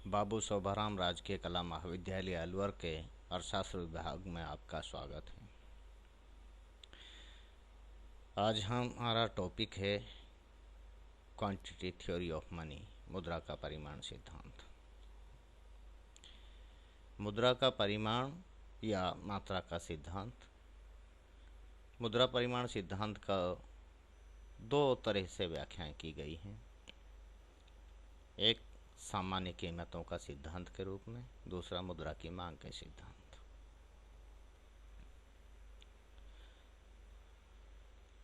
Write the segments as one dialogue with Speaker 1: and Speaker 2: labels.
Speaker 1: बाबू शोभाराम राजकीय कला महाविद्यालय अलवर के अर्थशास्त्र विभाग में आपका स्वागत है। आज हमारा टॉपिक है क्वांटिटी थ्योरी ऑफ मनी, मुद्रा का परिमाण सिद्धांत। मुद्रा का परिमाण या मात्रा का सिद्धांत। मुद्रा परिमाण सिद्धांत का दो तरह से व्याख्याएं की गई हैं। एक सामान्य कीमतों का सिद्धांत के रूप में, दूसरा मुद्रा की मांग के सिद्धांत।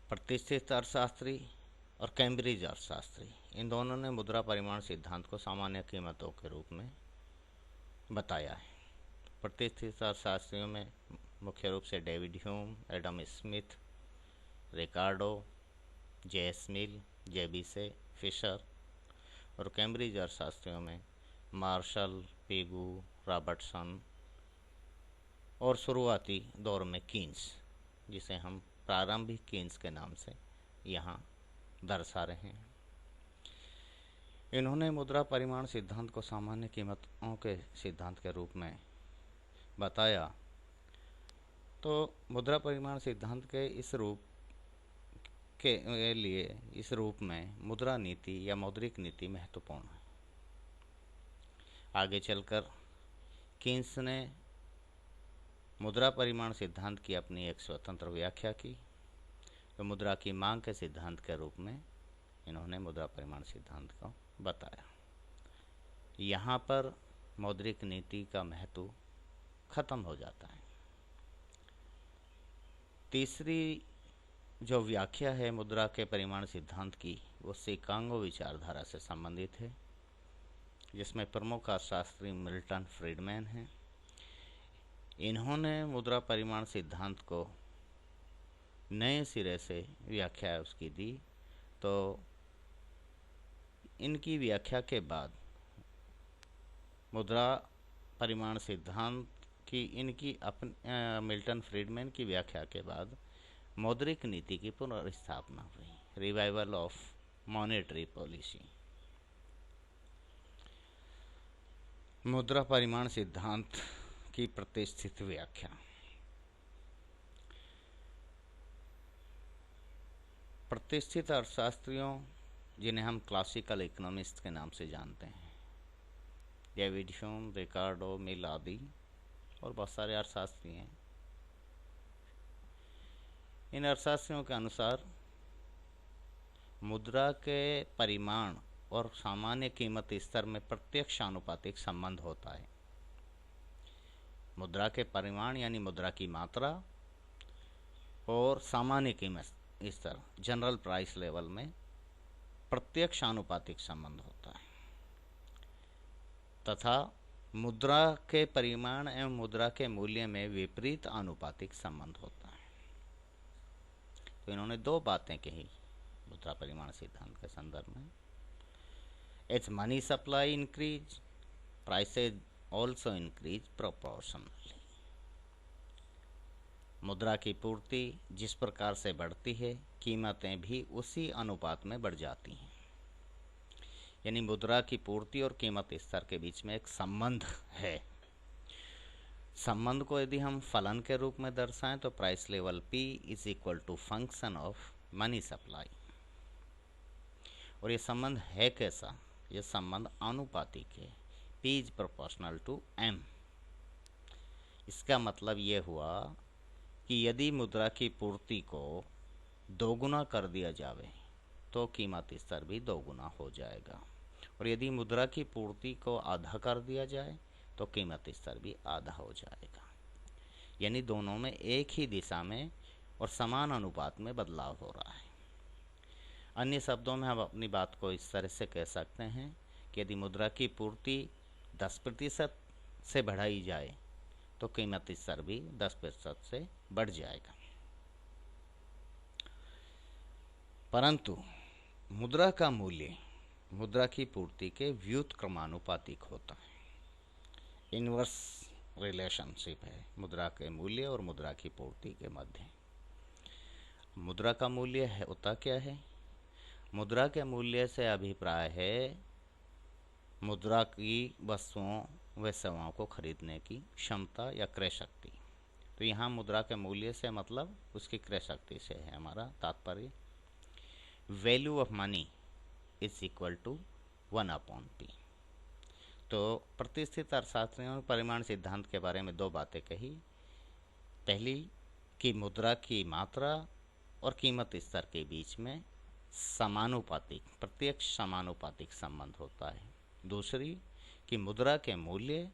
Speaker 1: प्रतिष्ठित अर्थशास्त्री और कैम्ब्रिज अर्थशास्त्री, इन दोनों ने मुद्रा परिमाण सिद्धांत को सामान्य कीमतों के रूप में बताया है। प्रतिष्ठित अर्थशास्त्रियों में मुख्य रूप से डेविड ह्यूम, एडम स्मिथ, रिकार्डो, जे.एस. मिल, जे.बी.से, फिशर, और कैम्ब्रिज अर्थशास्त्रियों में मार्शल, पेगू, रॉबर्टसन और शुरुआती दौर में कीन्स, जिसे हम प्रारंभिक कीन्स के नाम से यहाँ दर्शा रहे हैं। इन्होंने मुद्रा परिमाण सिद्धांत को सामान्य कीमतों के सिद्धांत के रूप में बताया। तो मुद्रा परिमाण सिद्धांत के इस रूप के लिए इस रूप में मुद्रा नीति या मौद्रिक नीति महत्वपूर्ण है। आगे चलकर कीन्स ने मुद्रा परिमाण सिद्धांत की अपनी एक स्वतंत्र व्याख्या की। तो मुद्रा की मांग के सिद्धांत के रूप में इन्होंने मुद्रा परिमाण सिद्धांत को बताया। यहाँ पर मौद्रिक नीति का महत्व खत्म हो जाता है। तीसरी जो व्याख्या है मुद्रा के परिमाण सिद्धांत की, वो शिकागो विचारधारा से संबंधित है, जिसमें प्रमुख अर्थशास्त्री मिल्टन फ्रीडमैन हैं। इन्होंने मुद्रा परिमाण सिद्धांत को नए सिरे से व्याख्या उसकी दी। तो इनकी व्याख्या के बाद मुद्रा परिमाण सिद्धांत की मिल्टन फ्रीडमैन की व्याख्या के बाद मौद्रिक नीति की पुनर्स्थापना हुई, रिवाइवल ऑफ मॉनेटरी पॉलिसी। मुद्रा परिमाण सिद्धांत की प्रतिष्ठित व्याख्या। प्रतिष्ठित अर्थशास्त्रियों, जिन्हें हम क्लासिकल इकोनॉमिस्ट के नाम से जानते हैं, डेविड ह्यूम, रिकार्डो, मिल आदि और बहुत सारे अर्थशास्त्री हैं। इन अर्थशास्त्रियों के अनुसार मुद्रा के परिमाण और सामान्य कीमत स्तर में प्रत्यक्ष आनुपातिक संबंध होता है। मुद्रा के परिमाण यानी मुद्रा की मात्रा और सामान्य कीमत स्तर, जनरल प्राइस लेवल में प्रत्यक्ष आनुपातिक संबंध होता है तथा मुद्रा के परिमाण एवं मुद्रा के मूल्य में विपरीत आनुपातिक संबंध होता है। तो इन्होंने दो बातें कही मुद्रा परिमाण सिद्धांत के संदर्भ में। As money supply increase, prices also increase proportionally. मुद्रा की पूर्ति जिस प्रकार से बढ़ती है, कीमतें भी उसी अनुपात में बढ़ जाती हैं। यानी मुद्रा की पूर्ति और कीमत स्तर के बीच में एक संबंध है। संबंध को यदि हम फलन के रूप में दर्शाएं तो price level P is equal to function of money supply. और ये संबंध है कैसा? ये संबंध आनुपातिक है, P is proportional to M। इसका मतलब ये हुआ कि यदि मुद्रा की पूर्ति को दोगुना कर दिया जाए तो कीमत स्तर भी दोगुना हो जाएगा, और यदि मुद्रा की पूर्ति को आधा कर दिया जाए तो कीमत स्तर भी आधा हो जाएगा। यानी दोनों में एक ही दिशा में और समान अनुपात में बदलाव हो रहा है। अन्य शब्दों में हम अपनी बात को इस तरह से कह सकते हैं कि यदि मुद्रा की पूर्ति 10% से बढ़ाई जाए तो कीमत स्तर भी 10% से बढ़ जाएगा। परंतु मुद्रा का मूल्य मुद्रा की पूर्ति के व्युत्क्रमानुपातिक होता है। इनवर्स रिलेशनशिप है मुद्रा के मूल्य और मुद्रा की पूर्ति के मध्य। मुद्रा का मूल्य होता क्या है? मुद्रा के मूल्य से अभिप्राय है मुद्रा की वस्तुओं व सेवाओं को खरीदने की क्षमता या क्रय शक्ति। तो यहाँ मुद्रा के मूल्य से मतलब उसकी क्रय शक्ति से है हमारा तात्पर्य। Value of money is equal to 1/p। तो प्रतिष्ठित अर्थशास्त्रियों ने परिमाण सिद्धांत के बारे में दो बातें कही। पहली कि मुद्रा की मात्रा और कीमत स्तर के बीच में समानुपातिक, प्रत्यक्ष समानुपातिक संबंध होता है। दूसरी कि मुद्रा के मूल्य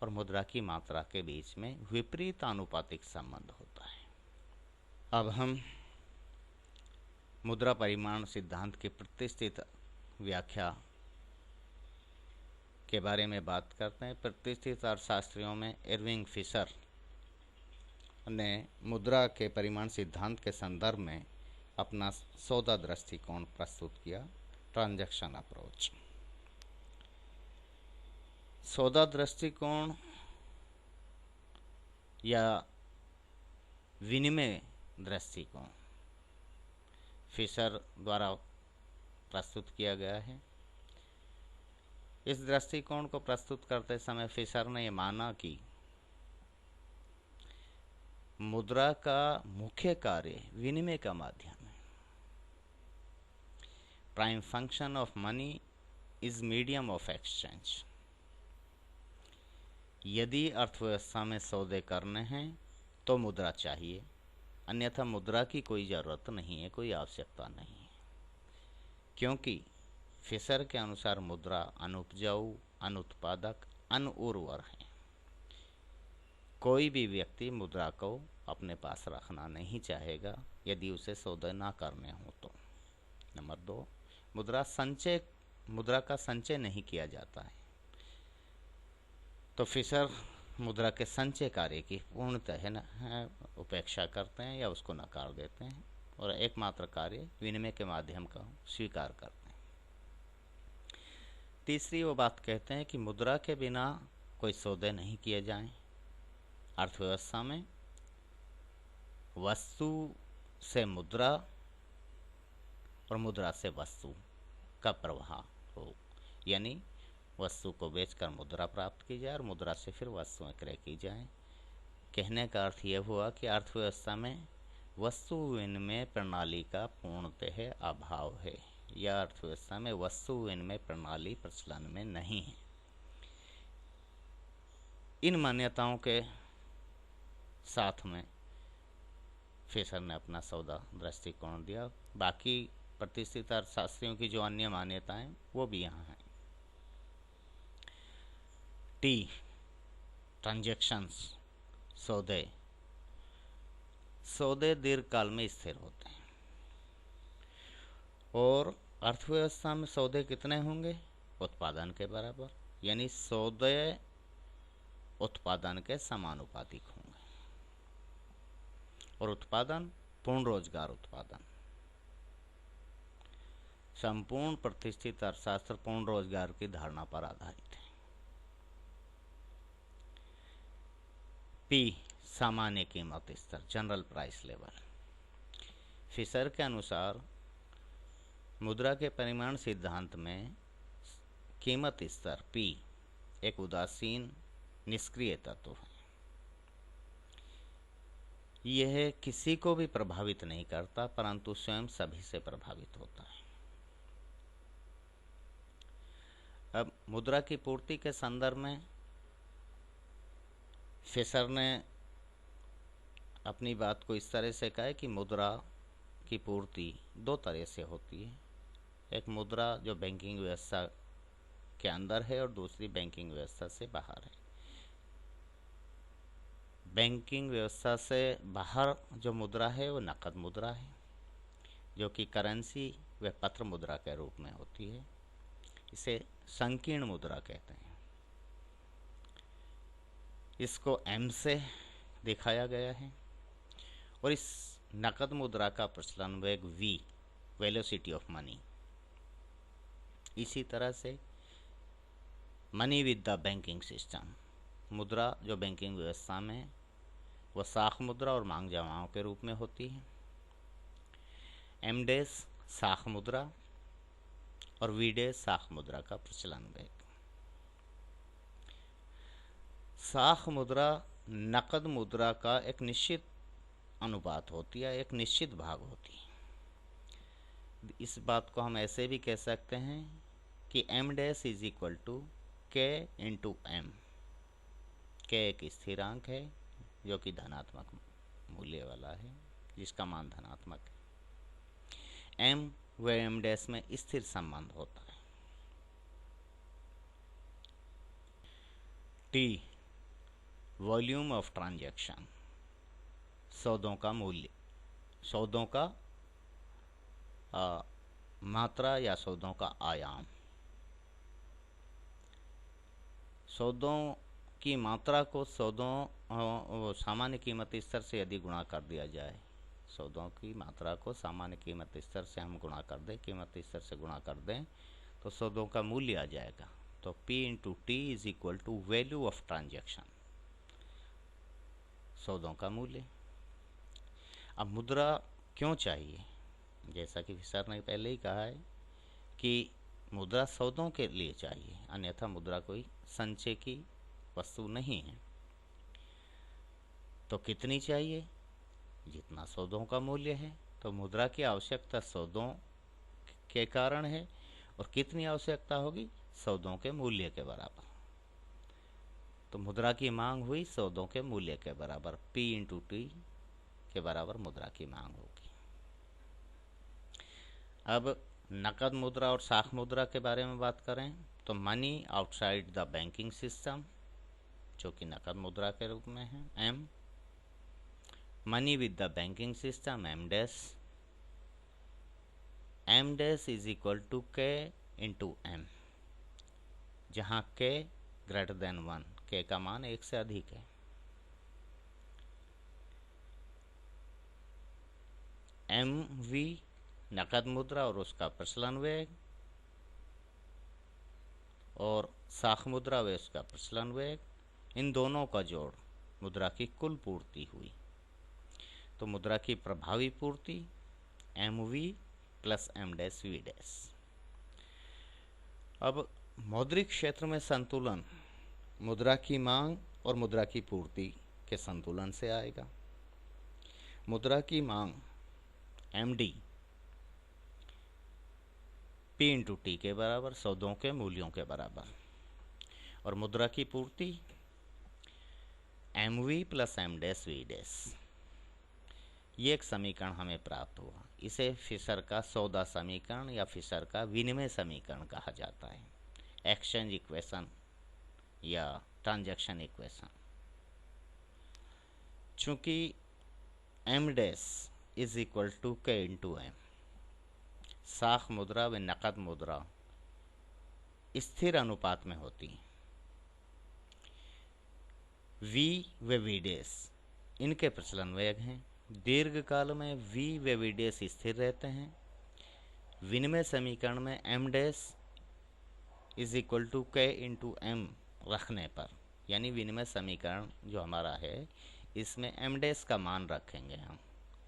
Speaker 1: और मुद्रा की मात्रा के बीच में विपरीत आनुपातिक संबंध होता है। अब हम मुद्रा परिमाण सिद्धांत की प्रतिष्ठित व्याख्या के बारे में बात करते हैं। प्रतिष्ठित अर्थशास्त्रियों में इरविंग फिशर ने मुद्रा के परिमाण सिद्धांत के संदर्भ में अपना सौदा दृष्टिकोण प्रस्तुत किया, ट्रांजैक्शन अप्रोच। सौदा दृष्टिकोण या विनिमय दृष्टिकोण फिशर द्वारा प्रस्तुत किया गया है। इस दृष्टिकोण को प्रस्तुत करते समय फिशर ने यह माना कि मुद्रा का मुख्य कार्य विनिमय का माध्यम है। Prime function of money is medium of exchange. यदि अर्थव्यवस्था में सौदे करने हैं तो मुद्रा चाहिए, अन्यथा मुद्रा की कोई ज़रूरत नहीं है, कोई आवश्यकता नहीं है। क्योंकि फिशर के अनुसार मुद्रा अनुपजाऊ, अनुत्पादक, अनउर्वर है। कोई भी व्यक्ति मुद्रा को अपने पास रखना नहीं चाहेगा यदि उसे सौदे ना करने हो तो। नंबर 2, मुद्रा का संचय नहीं किया जाता है। तो फिशर मुद्रा के संचय कार्य की पूर्णतः उपेक्षा करते हैं या उसको नकार देते हैं और एकमात्र कार्य विनिमय के माध्यम का स्वीकार करते हैं। तीसरी वो बात कहते हैं कि मुद्रा के बिना कोई सौदे नहीं किए जाएं। अर्थव्यवस्था में वस्तु से मुद्रा और मुद्रा से वस्तु का प्रवाह हो, यानी वस्तु को बेचकर मुद्रा प्राप्त की जाए और मुद्रा से फिर वस्तुएं क्रय की जाए। कहने का अर्थ यह हुआ कि अर्थव्यवस्था में वस्तु विनिमय प्रणाली का पूर्णतः अभाव है, या अर्थव्यवस्था में वस्तु विनिमय प्रणाली प्रचलन में नहीं है। इन मान्यताओं के साथ में फिशर ने अपना सौदा दृष्टिकोण दिया। बाकी प्रतिष्ठित अर्थशास्त्रियों की जो अन्य मान्यताएं वो भी यहाँ हैं। टी, ट्रांजैक्शंस, सौदे दीर्घकाल में स्थिर होते हैं। और अर्थव्यवस्था में सौदे कितने होंगे? उत्पादन के बराबर, यानी सौदे उत्पादन के समानुपातिक होंगे। और उत्पादन पूर्ण रोजगार उत्पादन। संपूर्ण प्रतिष्ठित अर्थशास्त्र पूर्ण रोजगार की धारणा पर आधारित है। पी, सामान्य कीमत स्तर, जनरल प्राइस लेवल। फिशर के अनुसार मुद्रा के परिमाण सिद्धांत में कीमत स्तर पी एक उदासीन निष्क्रिय तत्व है। यह किसी को भी प्रभावित नहीं करता, परंतु स्वयं सभी से प्रभावित होता है। अब मुद्रा की पूर्ति के संदर्भ में फिशर ने अपनी बात को इस तरह से कहा है कि मुद्रा की पूर्ति दो तरह से होती है। एक मुद्रा जो बैंकिंग व्यवस्था के अंदर है और दूसरी बैंकिंग व्यवस्था से बाहर है। बैंकिंग व्यवस्था से बाहर जो मुद्रा है वो नकद मुद्रा है, जो कि करेंसी व पत्र मुद्रा के रूप में होती है। इसे संकीर्ण मुद्रा कहते हैं। इसको M से दिखाया गया है। और इस नकद मुद्रा का प्रचलन वेग V, वेलोसिटी ऑफ मनी। इसी तरह से money with the banking system, मुद्रा जो बैंकिंग व्यवस्था में वह साख मुद्रा और मांग जमाओं के रूप में होती है। M' साख मुद्रा और V' साख मुद्रा का प्रचलन वेग। साख मुद्रा नकद मुद्रा का एक निश्चित अनुपात होती है, एक निश्चित भाग होती है। इस बात को हम ऐसे भी कह सकते हैं कि M dash is equal to K into M. K एक स्थिरांक है जो कि धनात्मक मूल्य वाला है, जिसका मान धनात्मक है। एम व एम डैश में स्थिर संबंध होता है। टी वॉल्यूम ऑफ ट्रांजैक्शन, सौदों का मूल्य, सौदों का मात्रा या सौदों का आयाम। सौदों की मात्रा को सौदों सामान्य कीमत स्तर से यदि गुणा कर दिया जाए, सौदों की मात्रा को सामान्य कीमत स्तर से हम गुणा कर दें, कीमत स्तर से गुणा कर दें, तो सौदों का मूल्य आ जाएगा। तो P into T is equal to value of transaction, सौदों का मूल्य। अब मुद्रा क्यों चाहिए? जैसा कि सर ने पहले ही कहा है कि मुद्रा सौदों के लिए चाहिए, अन्यथा मुद्रा कोई संचय की वस्तु नहीं है। तो कितनी चाहिए? जितना सौदों का मूल्य है। तो मुद्रा की आवश्यकता सौदों के कारण है, और कितनी आवश्यकता होगी? सौदों के मूल्य के बराबर। तो मुद्रा की मांग हुई सौदों के मूल्य के बराबर, P इंटू टी के बराबर मुद्रा की मांग होगी। अब नकद मुद्रा और साख मुद्रा के बारे में बात करें तो money outside the banking system, जो कि नकद मुद्रा के रूप में है, M. Money with the banking system, M dash. M dash is equal to K into M, जहाँ के ग्रेटर देन 1, के का मान 1 से अधिक है। एम वी नकद मुद्रा और उसका प्रचलन वेग, और साख मुद्रा व उसका प्रचलन वेग, इन दोनों का जोड़ मुद्रा की कुल पूर्ति हुई। तो मुद्रा की प्रभावी पूर्ति M V plus M dash V dash. अब मौद्रिक क्षेत्र में संतुलन मुद्रा की मांग और मुद्रा की पूर्ति के संतुलन से आएगा। मुद्रा की मांग M D P into T के बराबर, सौदों के मूल्यों के बराबर, और मुद्रा की पूर्ति M V plus M dash V dash. ये एक समीकरण हमें प्राप्त हुआ। इसे फिशर का सौदा समीकरण या फिशर का विनिमय समीकरण कहा जाता है, एक्सचेंज इक्वेशन या ट्रांजैक्शन इक्वेशन। चूंकि M dash is equal to K into M, साख मुद्रा व नकद मुद्रा स्थिर अनुपात में होती है। वी व वी डैश इनके प्रचलन वेग हैं। दीर्घ काल में वी व वी डैश स्थिर रहते हैं। विनिमय समीकरण में M dash is equal to K into M रखने पर, यानी विनिमय समीकरण जो हमारा है इसमें एम डैश का मान रखेंगे हम,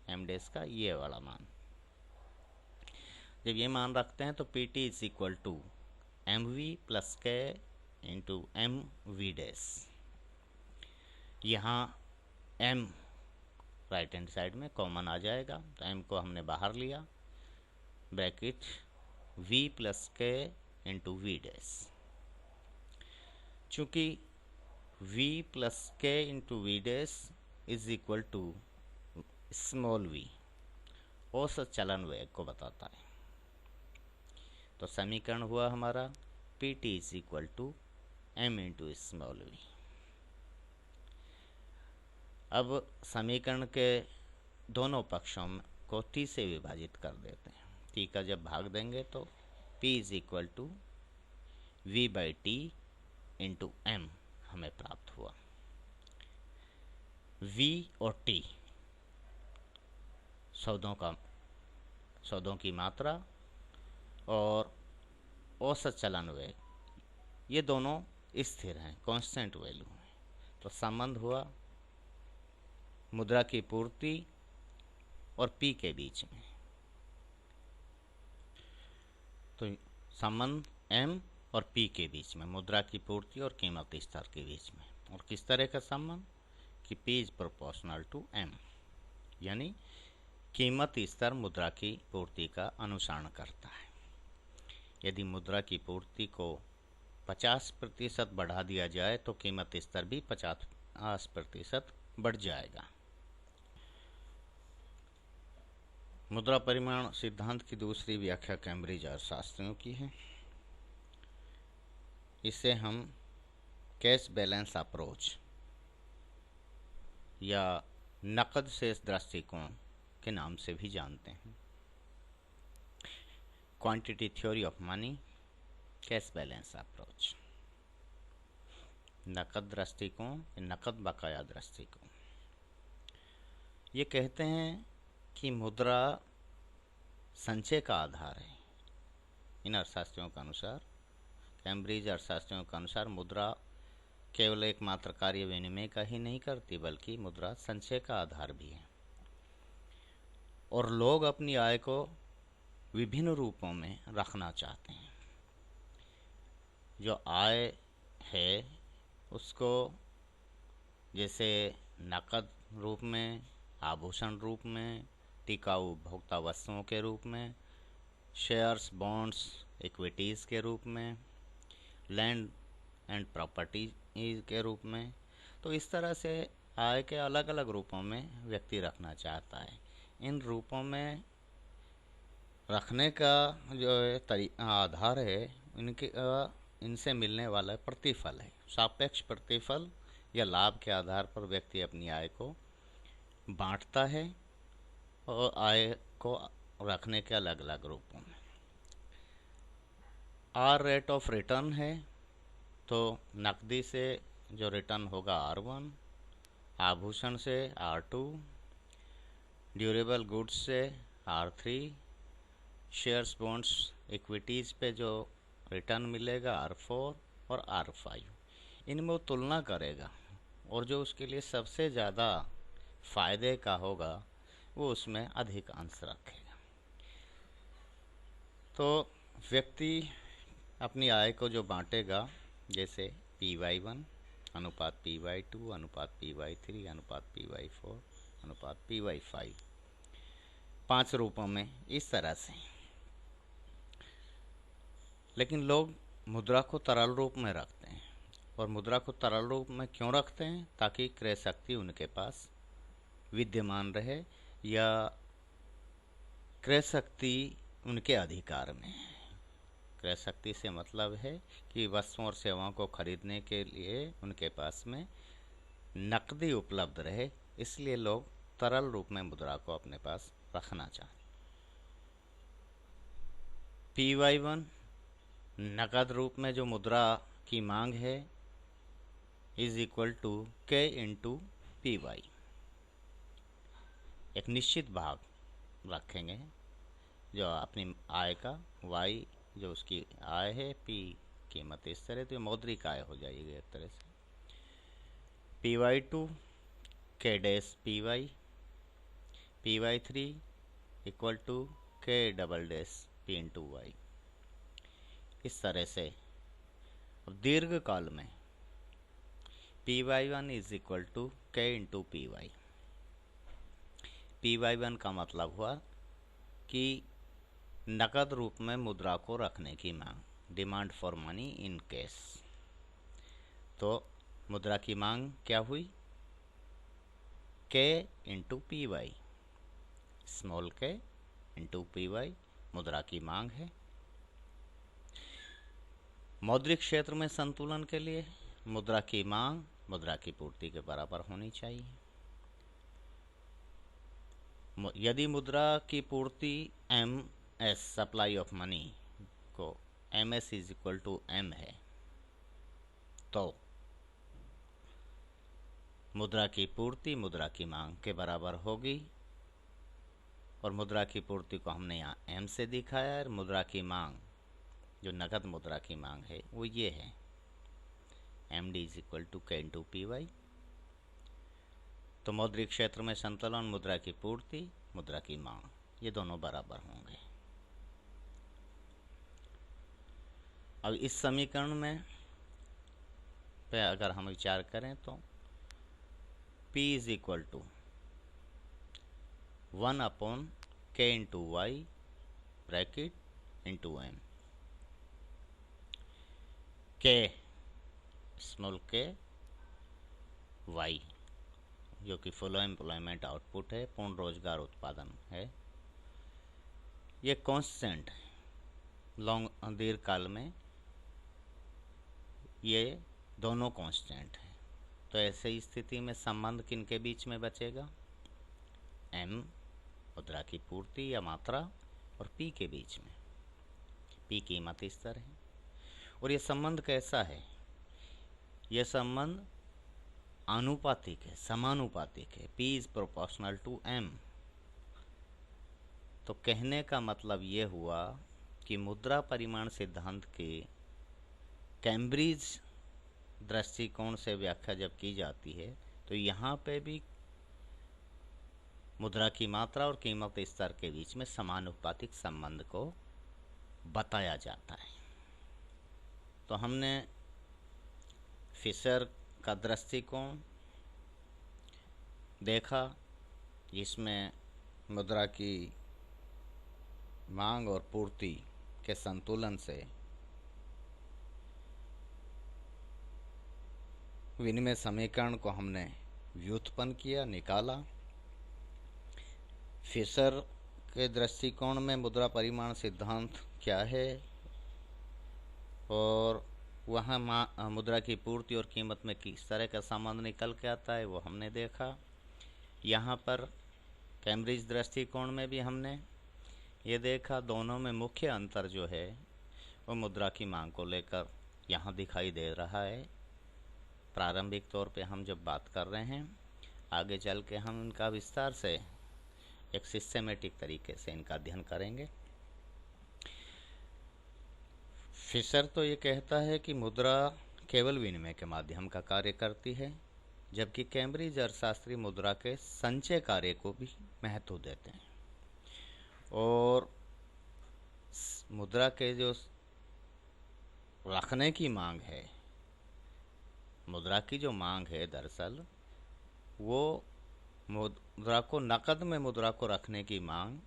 Speaker 1: एम डैश का ये वाला मान। जब ये मान रखते हैं तो P T is equal to M V plus K into M V dash. यहाँ एम राइट हैंड साइड में कॉमन आ जाएगा, तो एम को हमने बाहर लिया, bracket V plus K into V dash. चूँकि v plus K into V dash is equal to small V, औसत चलन वेग को बताता है। तो समीकरण हुआ हमारा P T is equal to M into small V. अब समीकरण के दोनों पक्षों को t से विभाजित कर देते हैं। t का जब भाग देंगे तो p is equal to V by T into M हमें प्राप्त हुआ। v और t सौदों की मात्रा और औसत चलन वेग, ये दोनों स्थिर हैं, कांस्टेंट वैल्यू हैं। तो संबंध हुआ मुद्रा की पूर्ति और P के बीच में। तो संबंध M और P के बीच में, मुद्रा की पूर्ति और कीमत स्तर के बीच में। और किस तरह का संबंध कि P is proportional to M, यानी कीमत स्तर मुद्रा की पूर्ति का अनुसरण करता है। यदि मुद्रा की पूर्ति को 50% बढ़ा दिया जाए तो कीमत स्तर भी 50% बढ़ जाएगा। मुद्रा परिमाण सिद्धांत की दूसरी व्याख्या कैम्ब्रिज अर्थशास्त्रियों की है। इसे हम कैश बैलेंस अप्रोच या नकद शेष दृष्टिकोण के नाम से भी जानते हैं। Quantity theory of money, cash balance approach, नकद दृष्टिकोण, नकद बकाया दृष्टिकोण। ये कहते हैं कि मुद्रा संचय का आधार है। इन अर्थशास्त्रियों के अनुसार, कैम्ब्रिज अर्थशास्त्रियों के अनुसार मुद्रा केवल एकमात्र कार्य विनिमय का ही नहीं करती, बल्कि मुद्रा संचय का आधार भी है। और लोग अपनी आय को विभिन्न रूपों में रखना चाहते हैं। जो आय है उसको जैसे नकद रूप में, आभूषण रूप में, टिकाऊ उपभोक्ता वस्तुओं के रूप में, शेयर्स, बॉन्ड्स, इक्विटीज़ के रूप में, लैंड एंड प्रॉपर्टी के रूप में, तो इस तरह से आय के अलग अलग रूपों में व्यक्ति रखना चाहता है। इन रूपों में रखने का जो आधार है, इनसे मिलने वाला प्रतिफल है। सापेक्ष प्रतिफल या लाभ के आधार पर व्यक्ति अपनी आय को बांटता है और आय को रखने के अलग अलग रूपों में। आर रेट ऑफ रिटर्न है, तो नकदी से जो रिटर्न होगा R1, आभूषण से R2, ड्यूरेबल गुड्स से R3, शेयर्स, बॉन्ड्स, इक्विटीज़ पे जो रिटर्न मिलेगा R4 और R5। इनमें वो तुलना करेगा और जो उसके लिए सबसे ज़्यादा फायदे का होगा वो उसमें अधिक अंश रखेगा। तो व्यक्ति अपनी आय को जो बांटेगा, जैसे P/1 अनुपात P/2 अनुपात P/3 अनुपात P/4 अनुपात P/5, 5 रूपों में, इस तरह से। लेकिन लोग मुद्रा को तरल रूप में रखते हैं। और मुद्रा को तरल रूप में क्यों रखते हैं? ताकि क्रय शक्ति उनके पास विद्यमान रहे या क्रय शक्ति उनके अधिकार में है। क्रय शक्ति से मतलब है कि वस्तुओं और सेवाओं को खरीदने के लिए उनके पास में नकदी उपलब्ध रहे, इसलिए लोग तरल रूप में मुद्रा को अपने पास रखना चाहते। P/1 नकद रूप में जो मुद्रा की मांग है is equal to K into P/Y। एक निश्चित भाग रखेंगे जो अपनी आय का, Y जो उसकी आय है, P कीमत, इस तरह तो मौद्रिक आय हो जाएगी एक तरह से। P/2 K dash P/Y, P/3 equal to K double dash P into Y। इस तरह से अब दीर्घ काल में P/1 is equal to K into P/Y। P/1 का मतलब हुआ कि नकद रूप में मुद्रा को रखने की मांग, demand for money in cash. तो मुद्रा की मांग क्या हुई? K into P/Y, small k into P/Y मुद्रा की मांग है। मौद्रिक क्षेत्र में संतुलन के लिए मुद्रा की मांग मुद्रा की पूर्ति के बराबर होनी चाहिए। यदि मुद्रा की पूर्ति MS सप्लाई ऑफ मनी को MS is equal to M है, तो मुद्रा की पूर्ति मुद्रा की मांग के बराबर होगी। और मुद्रा की पूर्ति को हमने यहाँ M से दिखाया है। मुद्रा की मांग, जो नकद मुद्रा की मांग है, वो ये है MD is equal to K into P/Y। तो मौद्रिक क्षेत्र में संतुलन, मुद्रा की पूर्ति मुद्रा की मांग, ये दोनों बराबर होंगे। अब इस समीकरण में पे अगर हम विचार करें तो P is equal to 1/k into Y bracket into M. K small K Y जो कि फुल एम्प्लॉयमेंट आउटपुट है, पूर्ण रोजगार उत्पादन है, ये कांस्टेंट है। लॉन्ग दीर्घ काल में ये दोनों कांस्टेंट है। तो ऐसे स्थिति में संबंध किन के बीच में बचेगा? एम मुद्रा की पूर्ति या मात्रा और पी के बीच में। पी कीमत स्तर है। और ये संबंध कैसा है? यह संबंध आनुपातिक है, समानुपातिक है। P is proportional to M। तो कहने का मतलब ये हुआ कि मुद्रा परिमाण सिद्धांत के कैम्ब्रिज दृष्टिकोण से व्याख्या जब की जाती है तो यहाँ पे भी मुद्रा की मात्रा और कीमत स्तर के बीच में समानुपातिक संबंध को बताया जाता है। तो हमने फिशर का दृष्टिकोण देखा, जिसमें मुद्रा की मांग और पूर्ति के संतुलन से विनिमय समीकरण को हमने व्युत्पन्न किया, निकाला। फिशर के दृष्टिकोण में मुद्रा परिमाण सिद्धांत क्या है और वहाँ मुद्रा की पूर्ति और कीमत में किस तरह का संबंध निकल के आता है वो हमने देखा। यहाँ पर कैम्ब्रिज दृष्टिकोण में भी हमने ये देखा। दोनों में मुख्य अंतर जो है वो मुद्रा की मांग को लेकर यहाँ दिखाई दे रहा है। प्रारंभिक तौर पे हम जब बात कर रहे हैं, आगे चल के हम इनका विस्तार से एक सिस्टेमेटिक तरीके से इनका अध्ययन करेंगे। फिशर तो ये कहता है कि मुद्रा केवल विनिमय के माध्यम का कार्य करती है, जबकि कैम्ब्रिज अर्थशास्त्री मुद्रा के संचय कार्य को भी महत्व देते हैं। और मुद्रा के जो रखने की मांग है, मुद्रा की जो मांग है, दरअसल वो मुद्रा को नकद में मुद्रा को रखने की मांग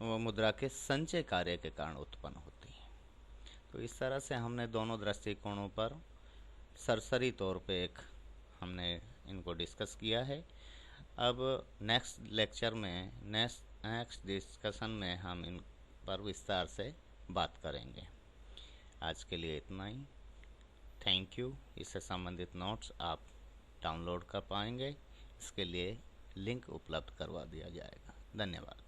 Speaker 1: वो मुद्रा के संचय कार्य के कारण उत्पन्न होती है। तो इस तरह से हमने दोनों दृष्टिकोणों पर सरसरी तौर पे एक हमने इनको डिस्कस किया है। अब नेक्स्ट लेक्चर में, नेक्स्ट डिस्कशन में हम इन पर विस्तार से बात करेंगे। आज के लिए इतना ही। Thank you. इससे संबंधित नोट्स आप डाउनलोड कर पाएंगे। इसके लिए लिंक उपलब्ध करवा दिया जाएगा। धन्यवाद।